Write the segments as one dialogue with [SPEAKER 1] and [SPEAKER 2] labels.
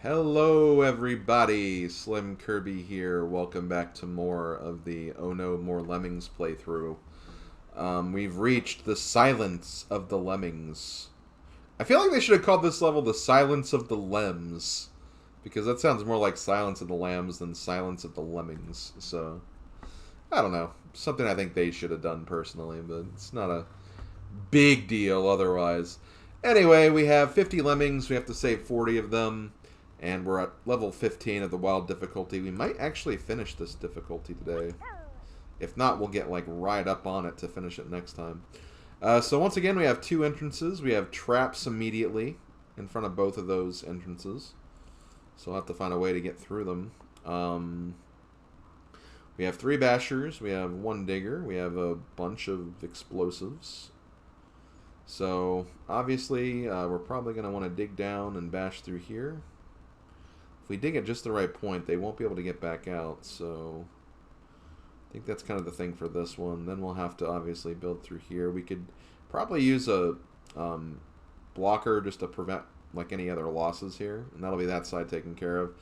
[SPEAKER 1] Hello everybody, SlimKirby here. Welcome back to more of the Oh No More Lemmings playthrough. We've reached the Silence of the Lemmings. I feel like they should have called this level the Silence of the Lems, because that sounds more like Silence of the Lambs than Silence of the Lemmings. So, I don't know. Something I think they should have done personally, but it's not a big deal otherwise. Anyway, we have 50 lemmings. We have to save 40 of them. And we're at level 15 of the wild difficulty. We might actually finish this difficulty today. If not, we'll get like right up on it to finish it next time. So once again, we have two entrances. We have traps immediately in front of both of those entrances. So we'll have to find a way to get through them. We have 3 bashers. We have 1 digger. We have a bunch of explosives. So obviously, we're probably going to want to dig down and bash through here. If we dig at just the right point, they won't be able to get back out, so I think that's kind of the thing for this one. Then we'll have to obviously build through here. We could probably use a blocker just to prevent like any other losses here, and that'll be that side taken care of.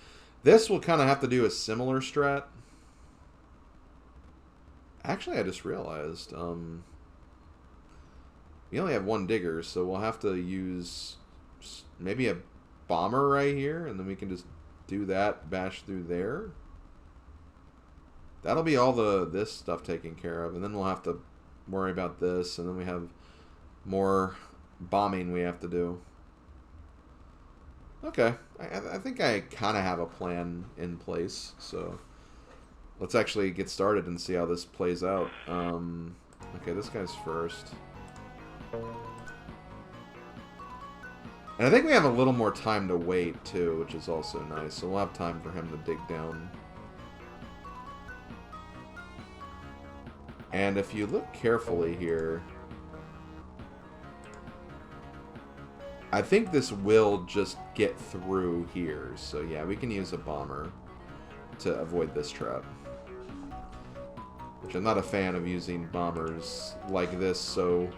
[SPEAKER 1] This will kind of have to do a similar strat. Actually, I just realized we only have 1 digger, so we'll have to use maybe a bomber right here, and then we can just do that, bash through there. That'll be all this stuff taken care of, and then we'll have to worry about this, and then we have more bombing we have to do. Okay, I think I kind of have a plan in place, so let's actually get started and see how this plays out. Okay, this guy's first. And I think we have a little more time to wait, too, which is also nice. So we'll have time for him to dig down. And if you look carefully here, I think this will just get through here. So yeah, we can use a bomber to avoid this trap. Which I'm not a fan of using bombers like this, so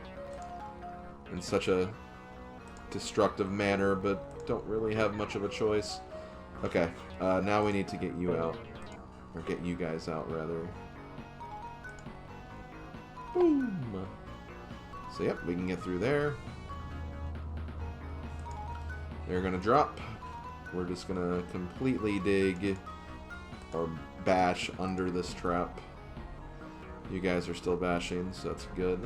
[SPEAKER 1] in such a destructive manner, but don't really have much of a choice. Okay, now we need to get you out. Or get you guys out, rather. Boom! So, yep, we can get through there. They're gonna drop. We're just gonna completely dig or bash under this trap. You guys are still bashing, so that's good.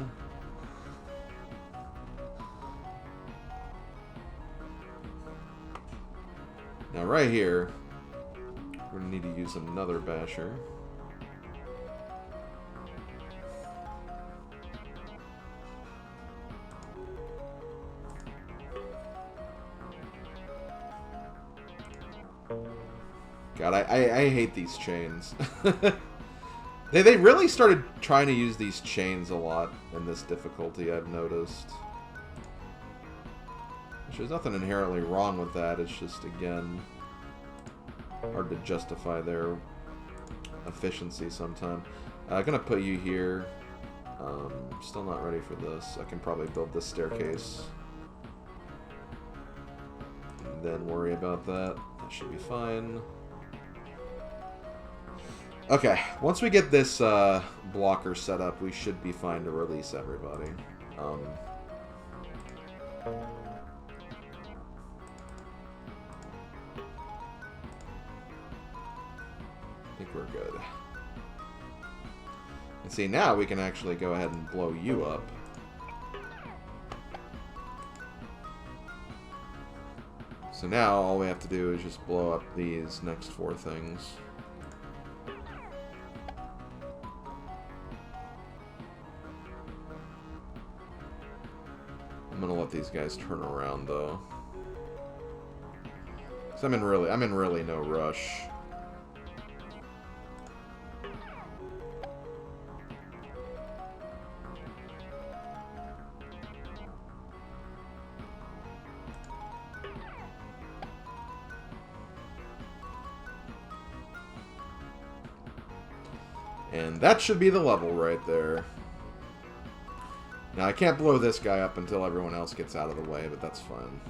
[SPEAKER 1] Now right here, we're going to need to use another basher. God, I hate these chains. They really started trying to use these chains a lot in this difficulty, I've noticed. There's nothing inherently wrong with that, it's just, again, hard to justify their efficiency sometimes. I'm gonna put you here. Still not ready for this. I can probably build this staircase. And then worry about that. That should be fine. Okay, once we get this blocker set up, we should be fine to release everybody. I think we're good. And see, now we can actually go ahead and blow you up. So now all we have to do is just blow up these next 4 things. I'm gonna let these guys turn around though. 'Cause I'm in really no rush. And that should be the level right there. Now, I can't blow this guy up until everyone else gets out of the way, but that's fine.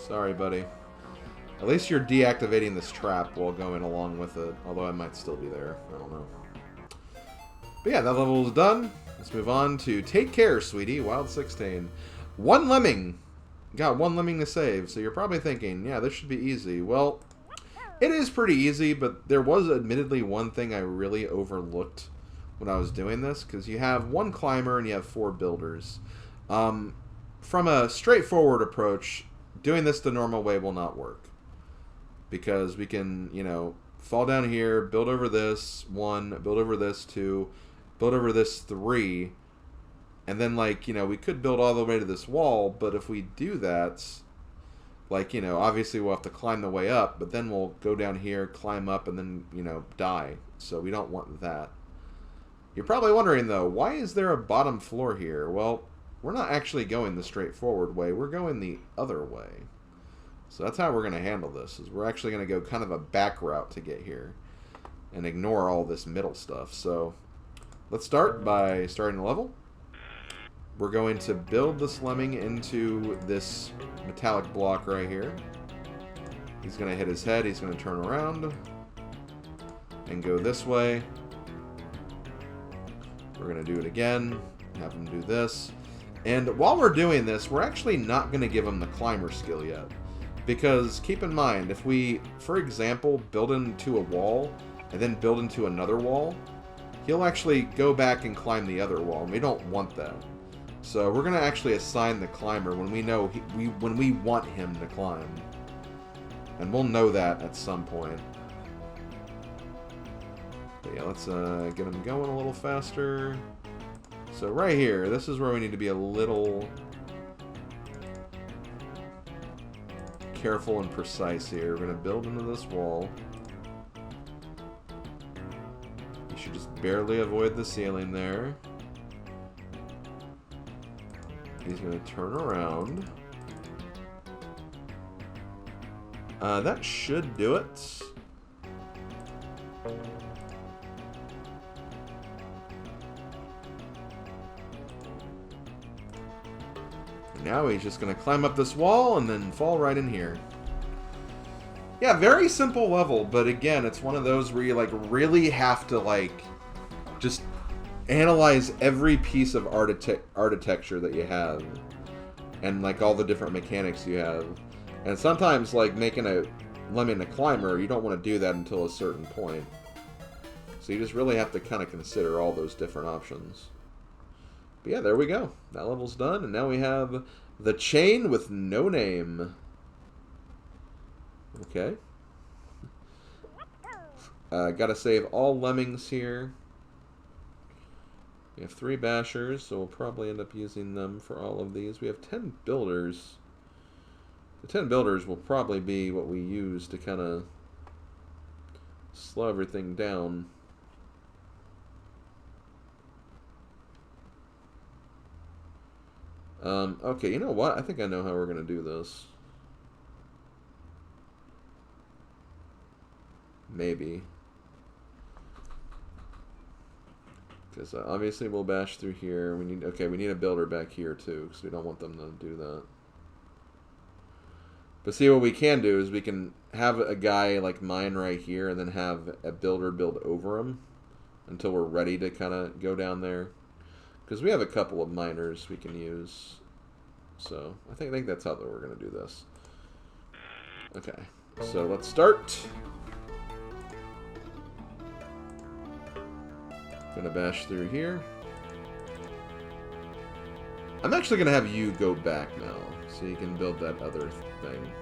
[SPEAKER 1] Sorry, buddy. At least you're deactivating this trap while going along with it. Although I might still be there. I don't know. But yeah, that level is done. Let's move on to Take Care, Sweetie. Wild 16. One lemming. Got one lemming to save. So you're probably thinking, yeah, this should be easy. Well, it is pretty easy, but there was admittedly one thing I really overlooked when I was doing this. Because you have one climber and you have 4 builders. From a straightforward approach, doing this the normal way will not work. Because we can, you know, fall down here, build over this 1, build over this 2, build over this 3, and then, like, you know, we could build all the way to this wall, but if we do that, like, you know, obviously we'll have to climb the way up, but then we'll go down here, climb up, and then, you know, die. So we don't want that. You're probably wondering, though, why is there a bottom floor here? Well, we're not actually going the straightforward way. We're going the other way. So that's how we're going to handle this, is we're actually going to go kind of a back route to get here and ignore all this middle stuff. So let's start by starting the level. We're going to build this lemming into this metallic block right here. He's going to hit his head. He's going to turn around and go this way. We're going to do it again. Have him do this. And while we're doing this, we're actually not going to give him the climber skill yet. Because keep in mind, if we, for example, build into a wall and then build into another wall, he'll actually go back and climb the other wall. And we don't want that. So we're going to actually assign the climber when we know when we want him to climb. And we'll know that at some point. But yeah, let's get him going a little faster. So right here, this is where we need to be a little careful and precise here. We're going to build into this wall. You should just barely avoid the ceiling there. He's going to turn around. That should do it. Now he's just going to climb up this wall and then fall right in here. Yeah, very simple level, but again, it's one of those where you like really have to like just analyze every piece of architecture that you have and like all the different mechanics you have. And sometimes like making a lemming a climber, you don't want to do that until a certain point. So you just really have to kind of consider all those different options. But yeah, there we go. That level's done, and now we have the chain with no name. Okay. Gotta save all lemmings here. We have 3 bashers, so we'll probably end up using them for all of these. We have 10 builders. The 10 builders will probably be what we use to kind of slow everything down. Okay, you know what? I think I know how we're going to do this. Maybe. Because obviously we'll bash through here. We need a builder back here too, because we don't want them to do that. But see, what we can do is we can have a guy like mine right here and then have a builder build over him until we're ready to kind of go down there. Because we have a couple of miners we can use. So I think that's how we're going to do this. Okay, so let's start. Gonna bash through here. I'm actually gonna have you go back now, so you can build that other thing.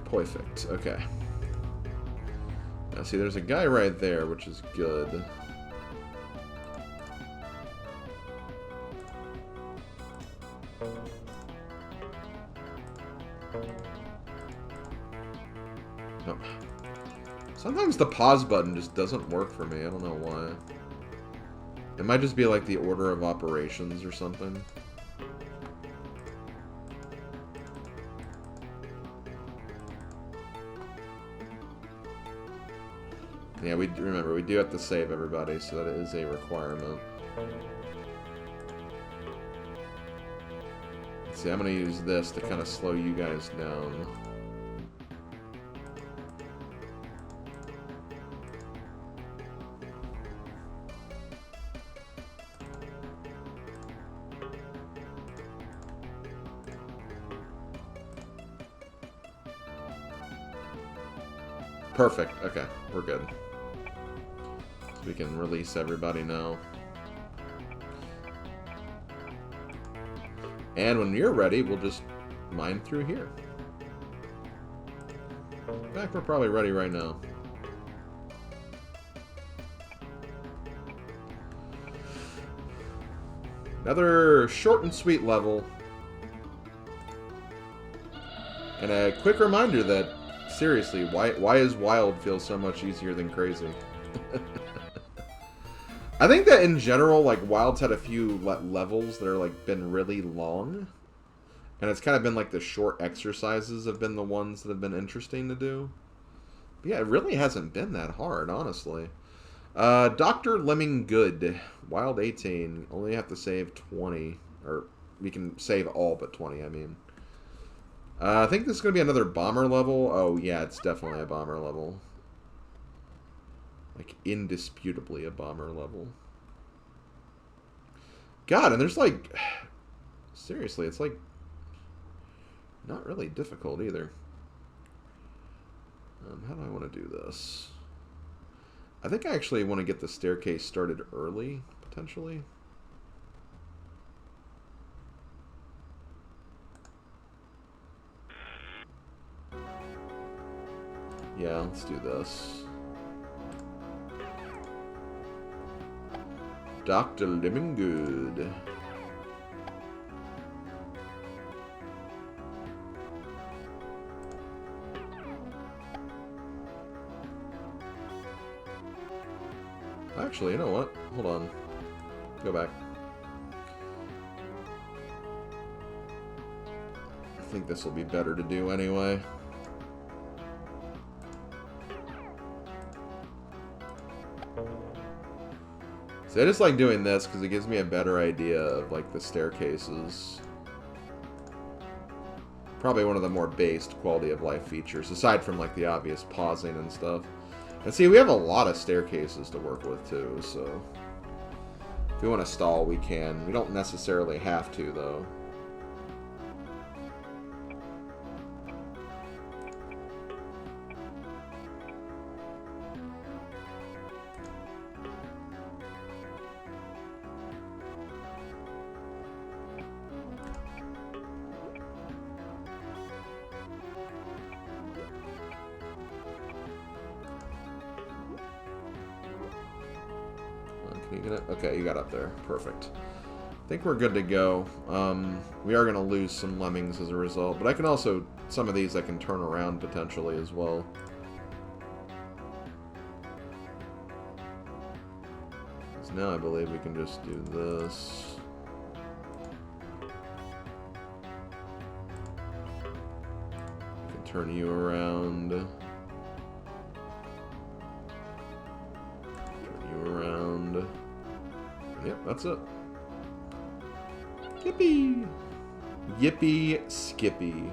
[SPEAKER 1] Perfect. Okay. Now see, there's a guy right there, which is good. Oh. Sometimes the pause button just doesn't work for me. I don't know why. It might just be like the order of operations or something. Yeah, remember, we do have to save everybody, so that is a requirement. Let's see, I'm going to use this to kind of slow you guys down. Perfect. Okay, we're good. So we can release everybody now. And when you're ready, we'll just mine through here. In fact, we're probably ready right now. Another short and sweet level. And a quick reminder that, seriously, why is Wild feel so much easier than Crazy? I think that in general, like, Wild's had a few levels that are, like, been really long. And it's kind of been, like, the short exercises have been the ones that have been interesting to do. But yeah, it really hasn't been that hard, honestly. Dr. Lemming Good. Wild 18. Only have to save 20. Or, we can save all but 20, I mean. I think this is going to be another bomber level. Oh, yeah, it's definitely a bomber level. Like, indisputably a bomber level. God, and there's, like... Seriously, it's, like... Not really difficult, either. How do I want to do this? I think I actually want to get the staircase started early, potentially. Yeah, let's do this. Dr. Lemming Good. Actually, you know what? Hold on. Go back. I think this will be better to do anyway. So I just like doing this because it gives me a better idea of, like, the staircases. Probably one of the more based quality of life features, aside from, like, the obvious pausing and stuff. And see, we have a lot of staircases to work with, too, so... If we want to stall, we can. We don't necessarily have to, though. Okay, you got up there. Perfect. I think we're good to go. We are going to lose some lemmings as a result, but I can also... Some of these I can turn around potentially as well. So now I believe we can just do this. We can turn you around. Turn you around. Yep, that's it. Yippee! Yippee Skippy.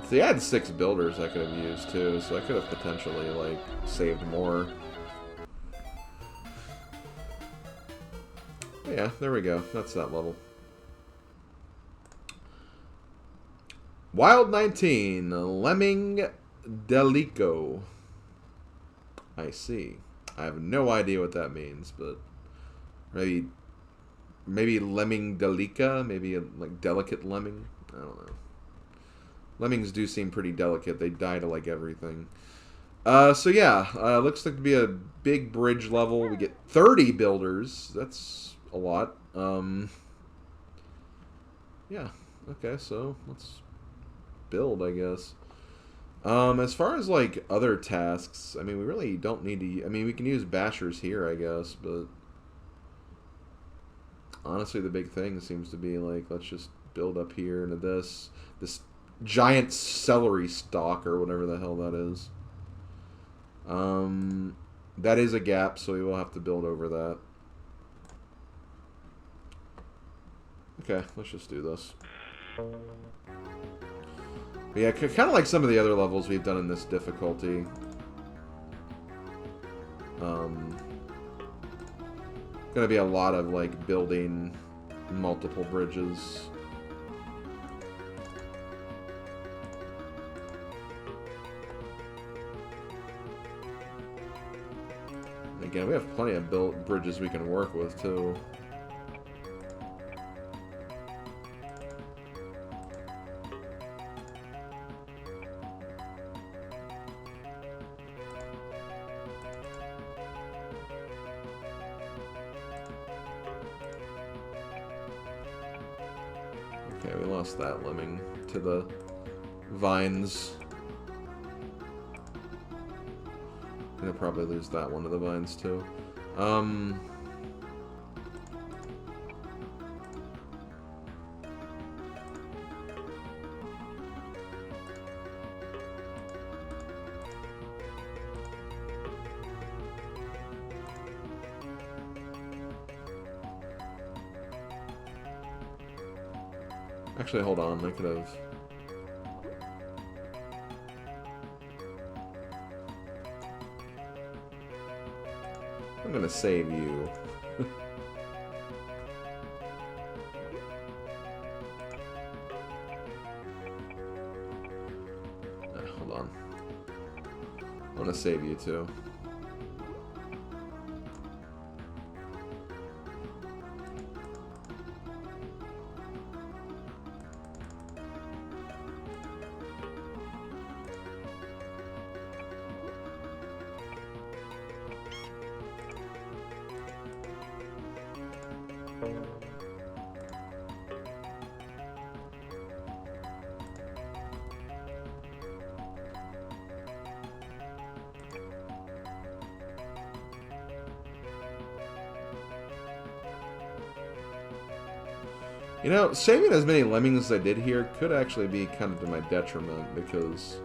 [SPEAKER 1] See, I had 6 builders I could have used too, so I could have potentially, like, saved more. But yeah, there we go. That's that level. Wild 19, Lemming Delico. I see. I have no idea what that means, but maybe Lemming Delica, maybe a, like, delicate lemming. I don't know. Lemmings do seem pretty delicate. They die to, like, everything. So yeah, looks like to be a big bridge level. We get 30 builders. That's a lot. Yeah. Okay, so let's build, I guess. As far as, like, other tasks, I mean, we really don't need to... I mean, we can use bashers here, I guess, but... Honestly, the big thing seems to be, like, let's just build up here into this giant celery stalk or whatever the hell that is. That is a gap, so we will have to build over that. Okay, let's just do this. But yeah, kind of like some of the other levels we've done in this difficulty. Gonna be a lot of like building multiple bridges. Again, we have plenty of built bridges we can work with too. Okay, we lost that lemming to the vines. Gonna probably lose that one to the vines too. Actually, hold on, I could have... I'm gonna save you. Hold on. I'm gonna save you too. You know, saving as many lemmings as I did here could actually be kind of to my detriment, because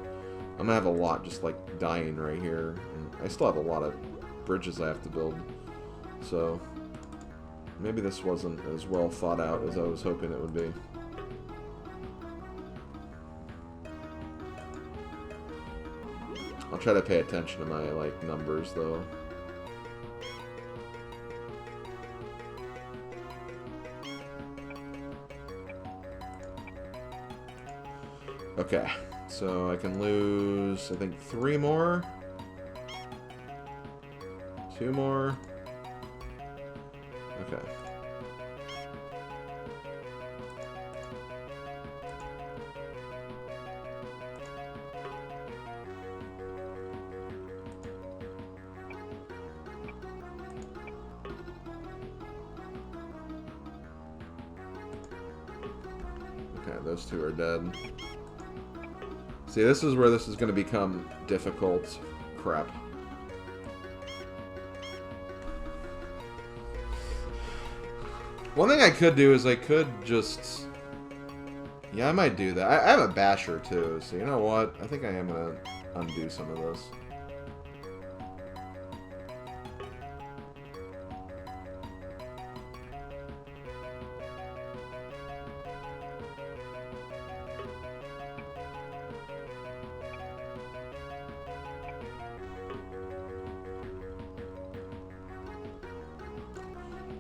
[SPEAKER 1] I'm gonna have a lot just like dying right here. And I still have a lot of bridges I have to build. So maybe this wasn't as well thought out as I was hoping it would be. I'll try to pay attention to my like numbers though. Okay, so I can lose, I think, 3 more. 2 more. Okay. Okay, those 2 are dead. See, this is where this is going to become difficult. Crap. One thing I could do is I could just... Yeah, I might do that. I have a basher, too, so you know what? I think I am going to undo some of this.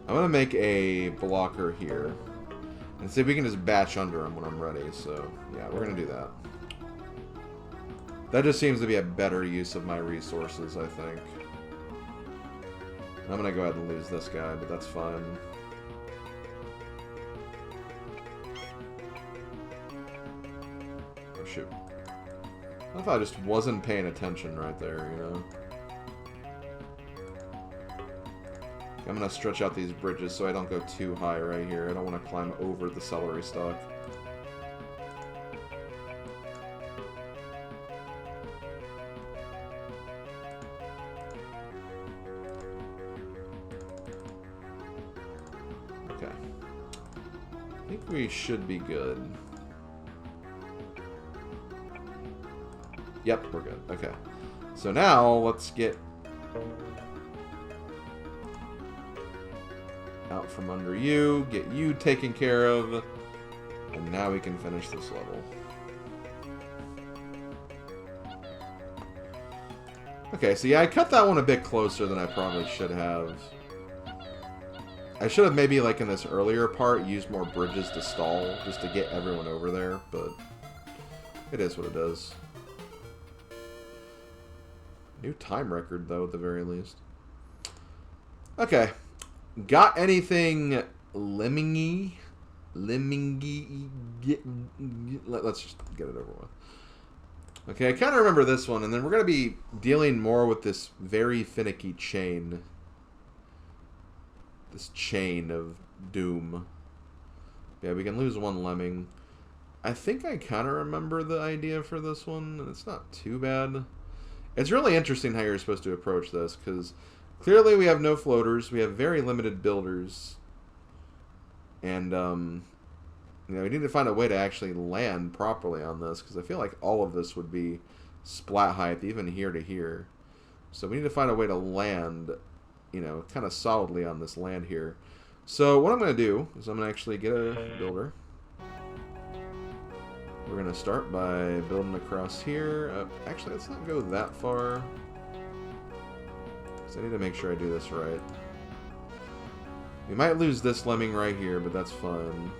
[SPEAKER 1] I'm going to make a blocker here. And see if we can just batch under him when I'm ready. So, yeah, we're going to do that. That just seems to be a better use of my resources, I think. I'm going to go ahead and lose this guy, but that's fine. Oh, shoot. I thought I just wasn't paying attention right there, you know? I'm going to stretch out these bridges so I don't go too high right here. I don't want to climb over the celery stalk. Okay. I think think we should be good. Yep, we're good. Okay. So now, let's get out from under you, get you taken care of, and now we can finish this level. Okay, so yeah, I cut that one a bit closer than I probably should have. I should have maybe, like in this earlier part, used more bridges to stall, just to get everyone over there, but it is what it is. New time record, though, at the very least. Okay. Got anything lemmingy? Lemmingy? Let's just get it over with. Okay, I kind of remember this one, and then we're going to be dealing more with this very finicky chain. This chain of doom. Yeah, we can lose one lemming. I think I kind of remember the idea for this one, and it's not too bad. It's really interesting how you're supposed to approach this, because clearly we have no floaters, we have very limited builders, and you know, we need to find a way to actually land properly on this, because I feel like all of this would be splat height, even here to here. So we need to find a way to land, you know, kind of solidly on this land here. So what I'm going to do is I'm going to actually get a builder. We're going to start by building across here. Actually, let's not go that far, because I need to make sure I do this right. We might lose this lemming right here, but that's fine.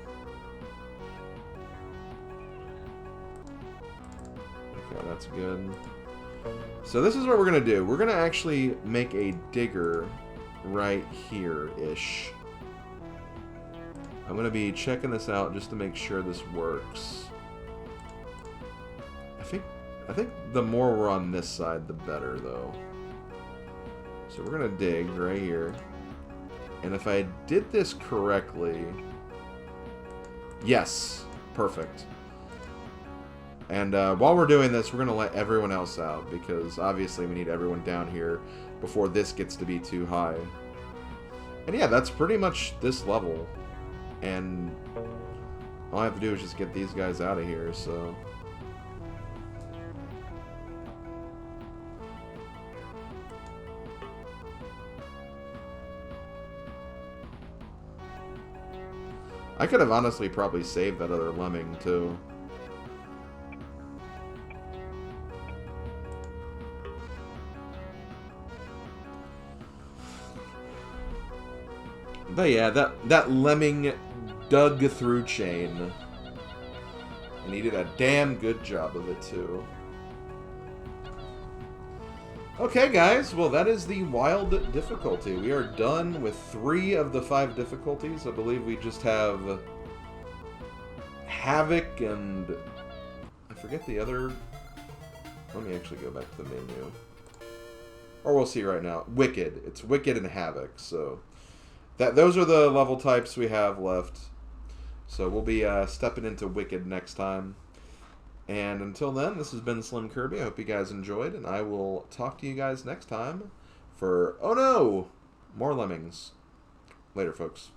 [SPEAKER 1] Okay, that's good. So this is what we're going to do. We're going to actually make a digger right here-ish. I'm going to be checking this out just to make sure this works. I think the more we're on this side, the better, though. So we're going to dig right here. And if I did this correctly... Yes, perfect. And while we're doing this, we're going to let everyone else out, because obviously we need everyone down here before this gets to be too high. And yeah, that's pretty much this level. And all I have to do is just get these guys out of here, so... I could have honestly probably saved that other lemming, too. But yeah, that lemming dug through chain. And he did a damn good job of it, too. Okay, guys. Well, that is the wild difficulty. We are done with 3 of the 5 difficulties. I believe we just have Havoc and... I forget the other... Let me actually go back to the menu. Or we'll see right now. Wicked. It's Wicked and Havoc, so... Those are the level types we have left. So we'll be stepping into Wicked next time. And until then, this has been SlimKirby. I hope you guys enjoyed, and I will talk to you guys next time for, oh no, more Lemmings. Later, folks.